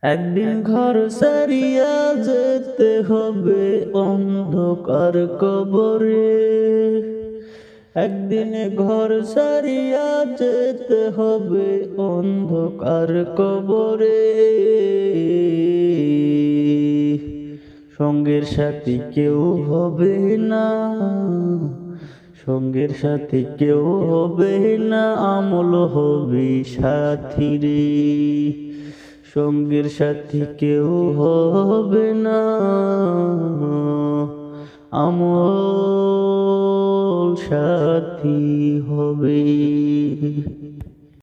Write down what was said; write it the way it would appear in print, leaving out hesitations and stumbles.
একদিন ঘর সারিয়া যেতে হবে অন্ধকার কবরে। একদিন ঘর সারিয়া যেতে হবে অন্ধকার কবরে। সঙ্গের সাথী কেউ হবে না, সঙ্গের সাথী কেউ হবে না, আমল হবে সাথী রে। সঙ্গের সাথী কেউ হবে না, আমল সাথী হবে।